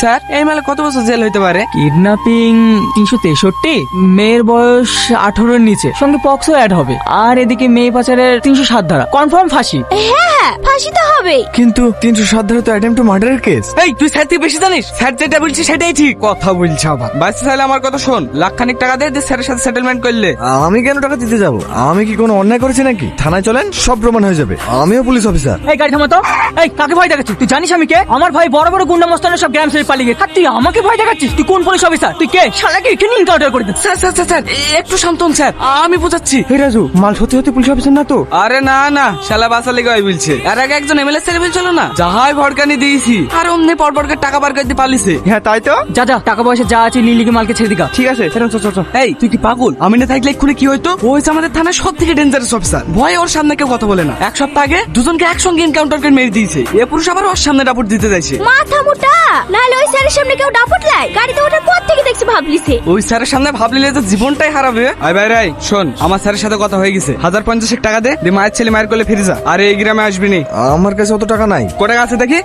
Sir এই মালে কত বছর জেল হইতে পারে? কিডন্যাপিং 363, মেয়ের বয়স 18-এর নিচে, সঙ্গে পক্সও অ্যাড হবে। আর এদিকে মেয়ে পাচারের 307 ধারা, কনফার্ম ফাঁসি। হ্যাঁ ফাঁসি তো হবে। কিন্তু 307 ধারা তো অ্যাটেম্প টু মার্ডারের কেস। এই তুই স্যার থেকে বেশি জানিস? স্যার যেটা বলছি সেটাই ঠিক। কথা বলছে আবার। বাচ্চা তাহলে আমার কথা শোন, লাখখানিক টাকা দে, স্যারের সাথে সেটেলমেন্ট করলে। আমি কেন টাকা দিতে যাব? আমি কি কোনো অন্যায় করেছি নাকি? থানায় চলেন, সব প্রমাণ হয়ে যাবে। আমিও পুলিশ অফিসার। এই গাড়ি থামা তো। এই কাকে ভয় দেখাচ্ছিস? তুই জানিস আমি কে? আমার ভাই বড় বড় গুন্ডা মস্তানের সব গ্রাম ছেড়ে পালিয়ে গেছে, আর তুই আমাকে ভয় দেখাচ্ছিস? তুই কোন পুলিশ অফিসার? তুই কে? শালাকে এখানে এনকাউন্টার করে দে। স্যার স্যার স্যার স্যার একটু শান্ত হন স্যার, আমি বোঝাচ্ছি। এই রাজু, মাল সত্যি সত্যি পুলিশ অফিসার না তো? আরে না না, শালা বাসা লেগে বলছে। এর আগে একজন এমএলএ ছেলে বলছিল না, যাহাই ভড়কানি দিয়েছি আর অমনি পরপরকে টাকা বার করে দিয়ে পালিছে। হ্যাঁ তাই তো। যা যা, টাকা পয়সা যা আছে লিলিকে মালকে ছেড়ে দিগা। ঠিক আছে, চল চল চল। এই তুই কি পাগল? আমি না থাকলে এক্ষুনি কি হইতো? ও হচ্ছে আমাদের থানার সব থেকে ডেঞ্জারাস অফিসার। ভয়ে ওর সামনে কেউ কথা বলে না। এক সপ্তাহ আগে দুজনকে একসঙ্গে এনকাউন্টার করে মেরে দিয়েছে। এ পুরুষ আবার ওর সামনে রাপোর্ট দিতে যাইছে। মাথা মোটা, নাহলে ওই স্যারের সামনে কেউ ডাপট লাই। গাড়িতে ওঠার পর থেকে দেখছি ভাবলিছে। ওই স্যারের সামনে ভাবলিলে তো জীবনটাই হারাবে। আয় ভাই রাই শোন, আমার স্যারের সাথে কথা হয়ে গেছে। 1050 টাকা দে, মায়ের ছেলে মায়ের কোলে ফিরে যা। আর এই গ্রামে আসবি নি। আমার কাছে অত টাকা নাই। কত টাকা আছে দেখি?